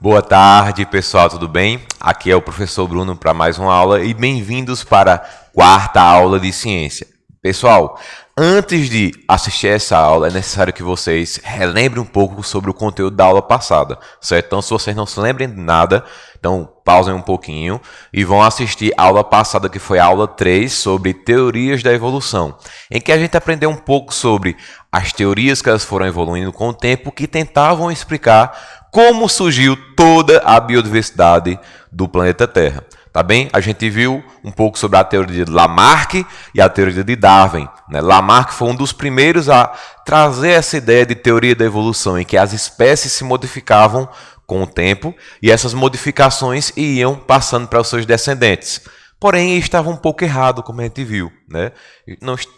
Boa tarde, pessoal, tudo bem? Aqui é o professor Bruno para mais uma aula e bem-vindos para a quarta aula de ciência. Pessoal, antes de assistir essa aula, é necessário que vocês relembrem um pouco sobre o conteúdo da aula passada, certo? Então, se vocês não se lembrem de nada, então pausem um pouquinho e vão assistir a aula passada, que foi a aula 3, sobre teorias da evolução, em que a gente aprendeu um pouco sobre as teorias que elas foram evoluindo com o tempo, que tentavam explicar como surgiu toda a biodiversidade do planeta Terra. Tá bem? A gente viu um pouco sobre a teoria de Lamarck e a teoria de Darwin, né? Lamarck foi um dos primeiros a trazer essa ideia de teoria da evolução, em que as espécies se modificavam com o tempo e essas modificações iam passando para os seus descendentes. Porém, estava um pouco errado, como a gente viu, né?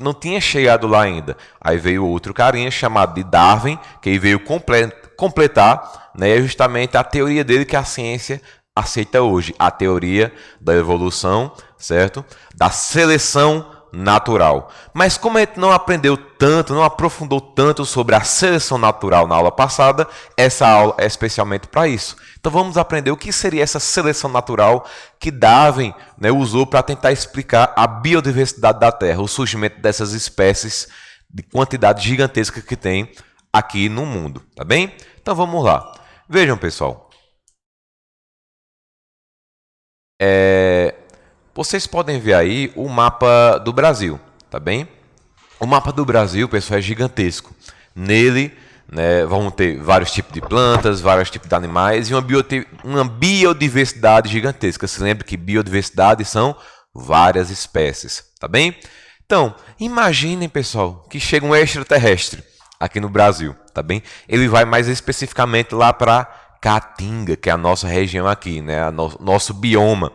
Não tinha chegado lá ainda. Aí veio outro carinha chamado de Darwin, que veio completar, né, justamente a teoria dele que a ciência aceita hoje, a teoria da evolução, certo? Da seleção natural. Mas como a gente não aprendeu tanto, não aprofundou tanto sobre a seleção natural na aula passada, essa aula é especialmente para isso. Então vamos aprender o que seria essa seleção natural que Darwin, né, usou para tentar explicar a biodiversidade da Terra, o surgimento dessas espécies de quantidade gigantesca que tem aqui no mundo, tá bem? Então vamos lá. Vejam, pessoal. Vocês podem ver aí o mapa do Brasil, tá bem? O mapa do Brasil, pessoal, é gigantesco. Nele, né, vão ter vários tipos de plantas, vários tipos de animais e uma biodiversidade gigantesca. Se lembre que biodiversidade são várias espécies, tá bem? Então, imaginem, pessoal, que chega um extraterrestre aqui no Brasil, tá bem? Ele vai mais especificamente lá para Caatinga, que é a nossa região aqui, né? Nosso bioma.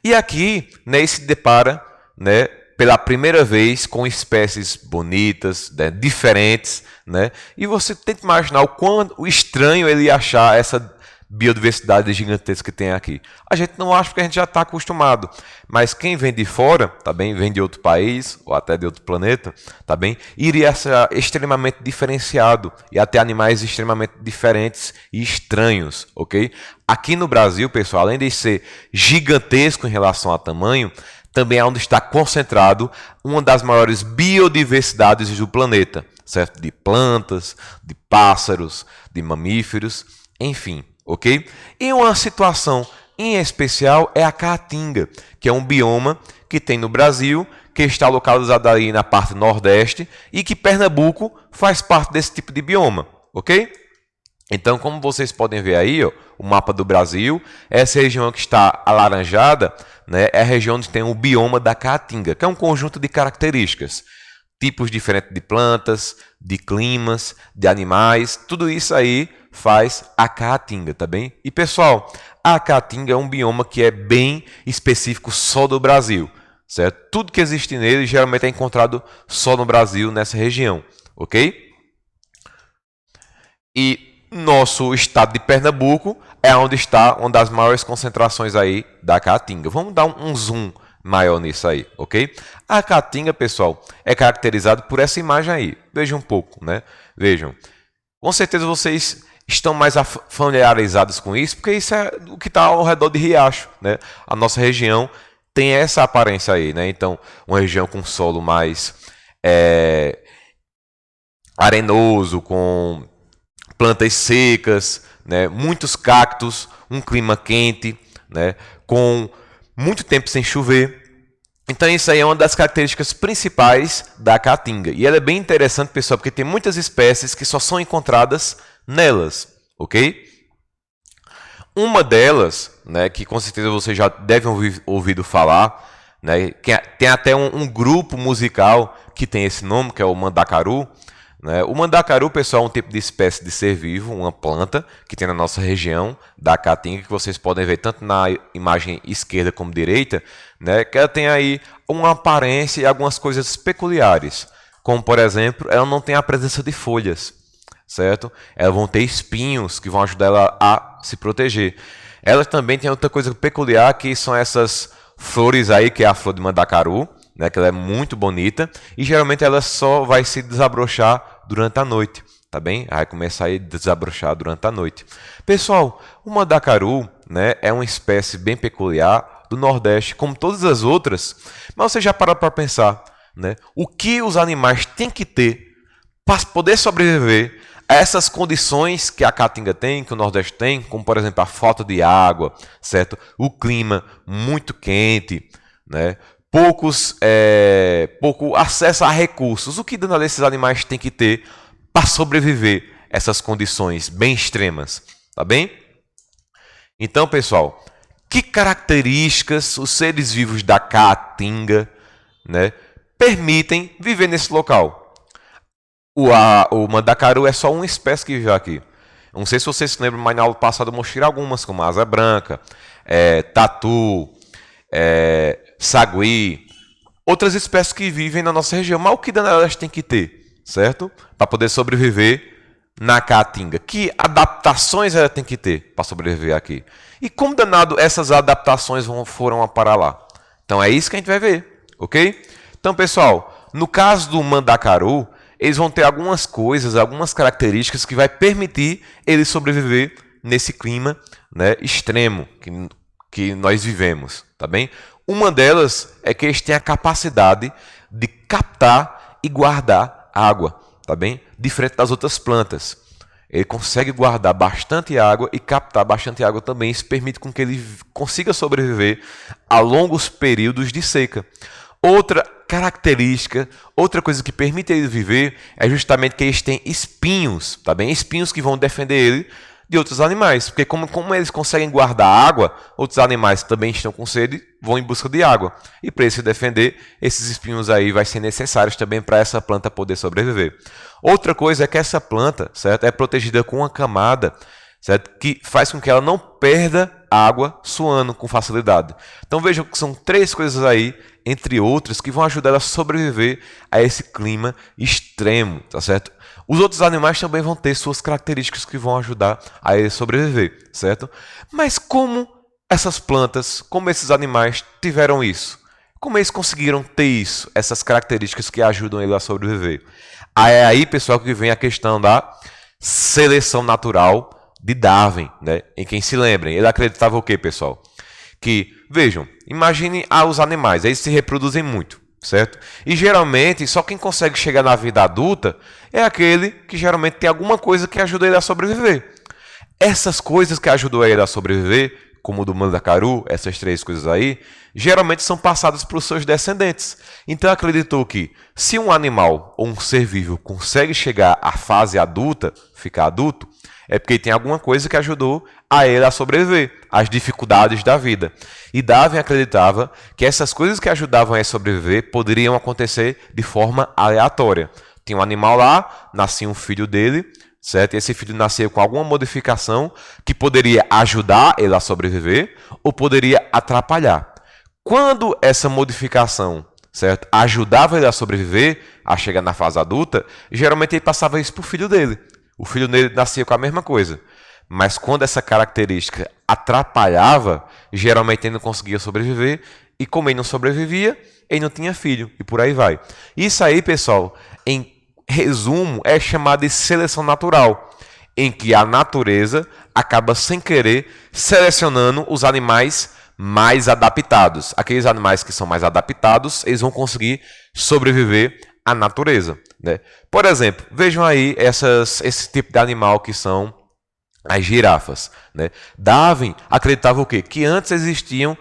E aqui, né, ele se depara, né, pela primeira vez com espécies bonitas, né, diferentes, né? E você tenta imaginar o estranho ele achar essa biodiversidade gigantesca que tem aqui. A gente não acha porque a gente já está acostumado. Mas quem vem de fora, tá bem? Vem de outro país ou até de outro planeta, tá bem? Iria ser extremamente diferenciado e até animais extremamente diferentes e estranhos, ok? Aqui no Brasil, pessoal, além de ser gigantesco em relação a tamanho, também é onde está concentrado uma das maiores biodiversidades do planeta, certo? De plantas, de pássaros, de mamíferos, enfim. Ok? E uma situação em especial é a Caatinga, que é um bioma que tem no Brasil, que está localizado aí na parte nordeste e que Pernambuco faz parte desse tipo de bioma, ok? Então, como vocês podem ver aí, ó, o mapa do Brasil, essa região que está alaranjada, né, é a região onde tem o bioma da Caatinga, que é um conjunto de características, tipos diferentes de plantas, de climas, de animais, tudo isso aí faz a Caatinga, tá bem? E pessoal, a Caatinga é um bioma que é bem específico só do Brasil, certo? Tudo que existe nele geralmente é encontrado só no Brasil, nessa região, ok? E nosso estado de Pernambuco é onde está uma das maiores concentrações aí da Caatinga. Vamos dar um zoom maior nisso aí, ok? A Caatinga, pessoal, é caracterizado por essa imagem aí. Vejam um pouco, né? Vejam. Com certeza vocês estão mais familiarizados com isso, porque isso é o que está ao redor de Riacho, né? A nossa região tem essa aparência aí, né? Então, uma região com solo mais arenoso, com plantas secas, né? Muitos cactos, um clima quente, né? Com muito tempo sem chover. Então, isso aí é uma das características principais da Caatinga. E ela é bem interessante, pessoal, porque tem muitas espécies que só são encontradas nelas, ok? Uma delas, né, que com certeza vocês já devem ouvido falar, né, que tem até um grupo musical que tem esse nome, que é o mandacaru. Né? O mandacaru, pessoal, é um tipo de espécie de ser vivo, uma planta que tem na nossa região da Caatinga, que vocês podem ver tanto na imagem esquerda como direita, né, que ela tem aí uma aparência e algumas coisas peculiares, como, por exemplo, ela não tem a presença de folhas, certo? Elas vão ter espinhos que vão ajudar ela a se proteger. Ela também tem outra coisa peculiar, que são essas flores aí, que é a flor de mandacaru, né, que ela é muito bonita, e geralmente ela só vai se desabrochar durante a noite, tá bem? Vai começar a desabrochar durante a noite. Pessoal, o mandacaru, né, é uma espécie bem peculiar do Nordeste, como todas as outras, mas você já parou para pensar, né, o que os animais têm que ter para poder sobreviver a essas condições que a Caatinga tem, que o Nordeste tem, como por exemplo a falta de água, certo? O clima muito quente, né? Pouco acesso a recursos. O que danado esses animais têm que ter para sobreviver a essas condições bem extremas, tá bem? Então, pessoal, que características os seres vivos da Caatinga, né, permitem viver nesse local? O mandacaru é só uma espécie que vive aqui. Não sei se vocês se lembram, mas na aula passada eu mostrei algumas, como a asa branca, tatu, sagui, outras espécies que vivem na nossa região. Mas o que danado elas têm que ter, certo? Para poder sobreviver na Caatinga. Que adaptações ela tem que ter para sobreviver aqui? E como danado essas adaptações foram parar lá? Então é isso que a gente vai ver, ok? Então, pessoal, no caso do mandacaru, eles vão ter algumas coisas, algumas características que vai permitir ele sobreviver nesse clima, né, extremo que nós vivemos, tá bem? Uma delas é que eles têm a capacidade de captar e guardar água, tá bem? Diferente das outras plantas. Ele consegue guardar bastante água e captar bastante água também. Isso permite com que ele consiga sobreviver a longos períodos de seca. Outra característica, outra coisa que permite ele viver é justamente que eles têm espinhos, tá bem? Espinhos que vão defender ele de outros animais, porque como eles conseguem guardar água, outros animais que também estão com sede vão em busca de água. E para ele se defender, esses espinhos aí vai ser necessários também para essa planta poder sobreviver. Outra coisa é que essa planta, certo, é protegida com uma camada, certo, que faz com que ela não perda água suando com facilidade. Então vejam que são três coisas aí, entre outras, que vão ajudar ela a sobreviver a esse clima extremo, tá certo? Os outros animais também vão ter suas características que vão ajudar a ele sobreviver, certo? Mas como essas plantas, como esses animais tiveram isso? Como eles conseguiram ter isso, essas características que ajudam ele a sobreviver? É aí, pessoal, que vem a questão da seleção natural de Darwin, né? Em quem se lembrem, ele acreditava o quê, pessoal? Que, vejam, imagine os animais, eles se reproduzem muito, certo? E geralmente, só quem consegue chegar na vida adulta é aquele que geralmente tem alguma coisa que ajuda ele a sobreviver. Essas coisas que ajudam ele a sobreviver, como o do mandacaru, essas três coisas aí, geralmente são passadas para os seus descendentes. Então acreditou que se um animal ou um ser vivo consegue chegar à fase adulta, ficar adulto, é porque tem alguma coisa que ajudou a ele a sobreviver às dificuldades da vida. E Darwin acreditava que essas coisas que ajudavam a sobreviver poderiam acontecer de forma aleatória. Tinha um animal lá, nascia um filho dele, certo? E esse filho nasceu com alguma modificação que poderia ajudar ele a sobreviver ou poderia atrapalhar. Quando essa modificação, certo, ajudava ele a sobreviver, a chegar na fase adulta, geralmente ele passava isso para o filho dele. O filho dele nascia com a mesma coisa. Mas quando essa característica atrapalhava, geralmente ele não conseguia sobreviver. E como ele não sobrevivia, ele não tinha filho. E por aí vai. Isso aí, pessoal, em resumo, é chamado de seleção natural. Em que a natureza acaba sem querer selecionando os animais mais adaptados. Aqueles animais que são mais adaptados, eles vão conseguir sobreviver à natureza, né? Por exemplo, vejam aí esse tipo de animal que são as girafas, né? Darwin acreditava o quê? Que antes existiam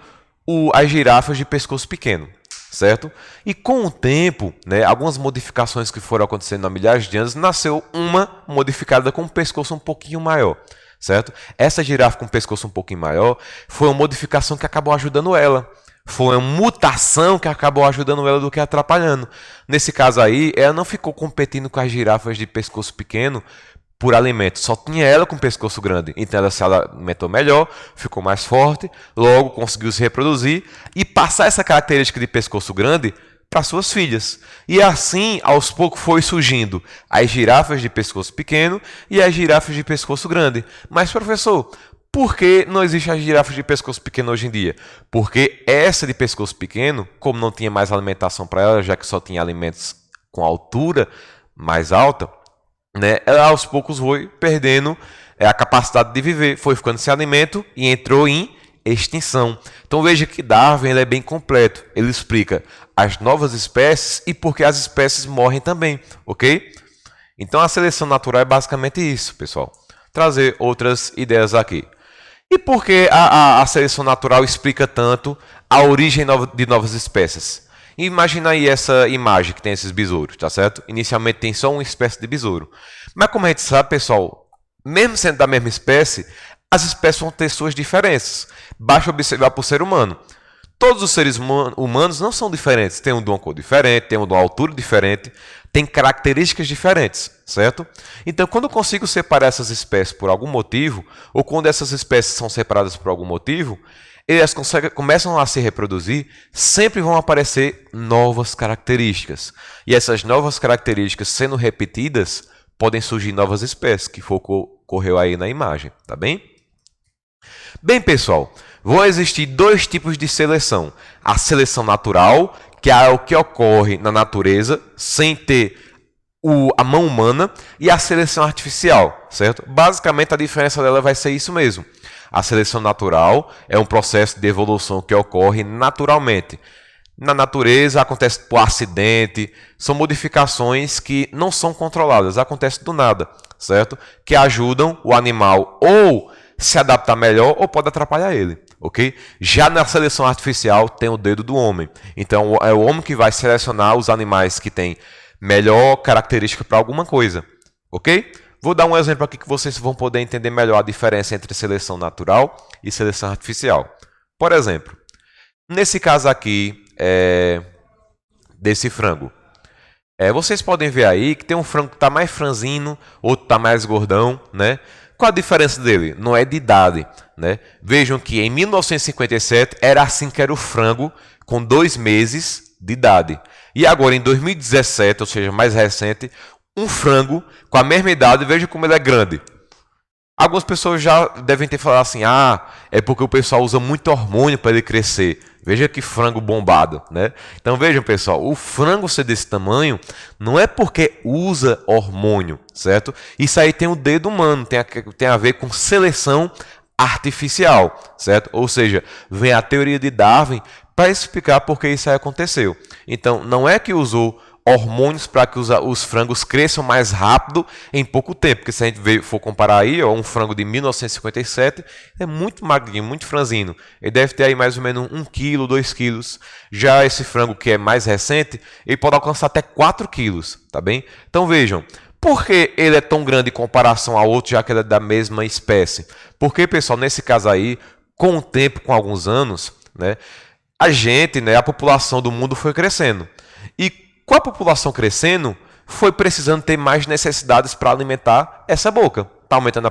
as girafas de pescoço pequeno, certo? E com o tempo, né, algumas modificações que foram acontecendo há milhares de anos, nasceu uma modificada com um pescoço um pouquinho maior, certo? Essa girafa com um pescoço um pouquinho maior foi uma modificação que acabou ajudando ela. Foi uma mutação que acabou ajudando ela do que atrapalhando. Nesse caso aí, ela não ficou competindo com as girafas de pescoço pequeno por alimento. Só tinha ela com pescoço grande. Então ela se alimentou melhor, ficou mais forte, logo conseguiu se reproduzir e passar essa característica de pescoço grande para suas filhas. E assim, aos poucos, foi surgindo as girafas de pescoço pequeno e as girafas de pescoço grande. Mas, professor, por que não existe as girafas de pescoço pequeno hoje em dia? Porque essa de pescoço pequeno, como não tinha mais alimentação para ela, já que só tinha alimentos com altura mais alta, né, ela aos poucos foi perdendo a capacidade de viver, foi ficando sem alimento e entrou em extinção. Então veja que Darwin ele é bem completo. Ele explica as novas espécies e por que as espécies morrem também, ok? Então a seleção natural é basicamente isso, pessoal. Trazer outras ideias aqui. E por que a seleção natural explica tanto a origem de novas espécies? Imagina aí essa imagem que tem esses besouros, tá certo? Inicialmente tem só uma espécie de besouro. Mas como a gente sabe, pessoal, mesmo sendo da mesma espécie, as espécies vão ter suas diferenças. Basta observar para o ser humano. Todos os seres humanos não são diferentes. Tem um de uma cor diferente, tem um de uma altura diferente, tem características diferentes, certo? Então, quando eu consigo separar essas espécies por algum motivo, ou quando essas espécies são separadas por algum motivo, elas começam a se reproduzir, sempre vão aparecer novas características. E essas novas características sendo repetidas, podem surgir novas espécies, que foi o que ocorreu aí na imagem, tá bem? Bem, pessoal, vão existir dois tipos de seleção. A seleção natural, que é o que ocorre na natureza, sem ter a mão humana, e a seleção artificial, certo? Basicamente, a diferença dela vai ser isso mesmo. A seleção natural é um processo de evolução que ocorre naturalmente. Na natureza, acontece por acidente, são modificações que não são controladas, acontecem do nada, certo? Que ajudam o animal ou se adaptar melhor ou pode atrapalhar ele, ok? Já na seleção artificial tem o dedo do homem. Então é o homem que vai selecionar os animais que têm melhor característica para alguma coisa, ok? Vou dar um exemplo aqui que vocês vão poder entender melhor a diferença entre seleção natural e seleção artificial. Por exemplo, nesse caso aqui desse frango, vocês podem ver aí que tem um frango que está mais franzino, outro está mais gordão, né? Qual a diferença dele? Não é de idade, né? Vejam que em 1957 era assim que era o frango com 2 meses de idade. E agora em 2017, ou seja, mais recente, um frango com a mesma idade, veja como ele é grande. Algumas pessoas já devem ter falado assim, é porque o pessoal usa muito hormônio para ele crescer. Veja que frango bombado, né? Então vejam, pessoal, o frango ser desse tamanho não é porque usa hormônio, certo? Isso aí tem o dedo humano, tem a ver com seleção artificial, certo? Ou seja, vem a teoria de Darwin para explicar por que isso aí aconteceu. Então, não é que usou hormônios para que os frangos cresçam mais rápido em pouco tempo. Porque se a gente for comparar aí, um frango de 1957 é muito magrinho, muito franzino. Ele deve ter aí mais ou menos 1 kg, 2 kg. Já esse frango que é mais recente, ele pode alcançar até 4 kg, tá bem? Então vejam, por que ele é tão grande em comparação ao outro, já que ele é da mesma espécie? Porque, pessoal, nesse caso aí, com o tempo, com alguns anos, né, a população do mundo foi crescendo. E com a população crescendo, foi precisando ter mais necessidades para alimentar essa boca. Está aumentando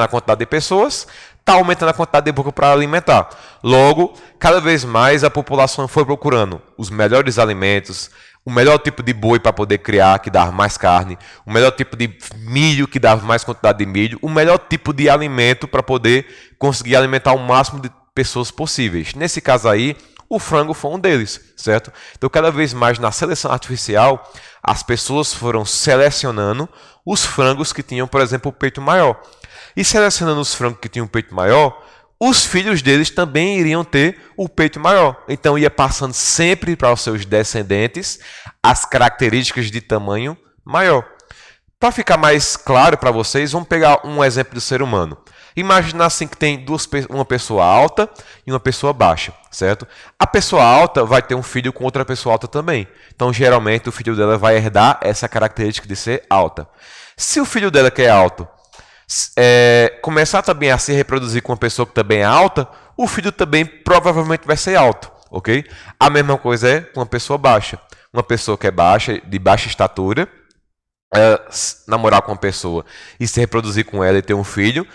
a quantidade de pessoas, está aumentando a quantidade de boca para alimentar. Logo, cada vez mais a população foi procurando os melhores alimentos, o melhor tipo de boi para poder criar, que dava mais carne, o melhor tipo de milho, que dava mais quantidade de milho, o melhor tipo de alimento para poder conseguir alimentar o máximo de pessoas possíveis. Nesse caso aí, o frango foi um deles, certo? Então, cada vez mais na seleção artificial, as pessoas foram selecionando os frangos que tinham, por exemplo, o peito maior. E selecionando os frangos que tinham o peito maior, os filhos deles também iriam ter o peito maior. Então, ia passando sempre para os seus descendentes as características de tamanho maior. Para ficar mais claro para vocês, vamos pegar um exemplo do ser humano. Imagina assim que tem uma pessoa alta e uma pessoa baixa, certo? A pessoa alta vai ter um filho com outra pessoa alta também. Então, geralmente, o filho dela vai herdar essa característica de ser alta. Se o filho dela, que é alto, começar também a se reproduzir com uma pessoa que também é alta, o filho também provavelmente vai ser alto, ok? A mesma coisa é com uma pessoa baixa. Uma pessoa que é baixa, de baixa estatura, namorar com uma pessoa e se reproduzir com ela e ter um filho,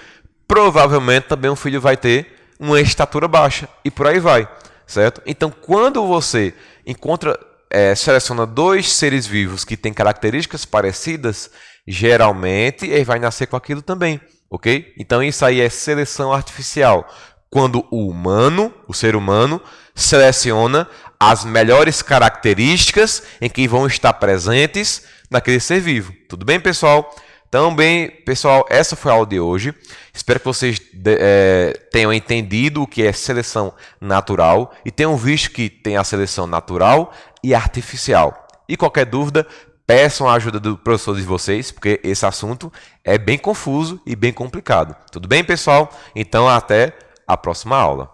provavelmente também o filho vai ter uma estatura baixa e por aí vai, certo? Então, quando você seleciona 2 seres vivos que têm características parecidas, geralmente ele vai nascer com aquilo também, ok? Então, isso aí é seleção artificial. Quando o ser humano, seleciona as melhores características em que vão estar presentes daquele ser vivo. Tudo bem, pessoal? Então, bem, pessoal, essa foi a aula de hoje. Espero que vocês tenham entendido o que é seleção natural e tenham visto que tem a seleção natural e artificial. E qualquer dúvida, peçam a ajuda do professor de vocês, porque esse assunto é bem confuso e bem complicado. Tudo bem, pessoal? Então, até a próxima aula.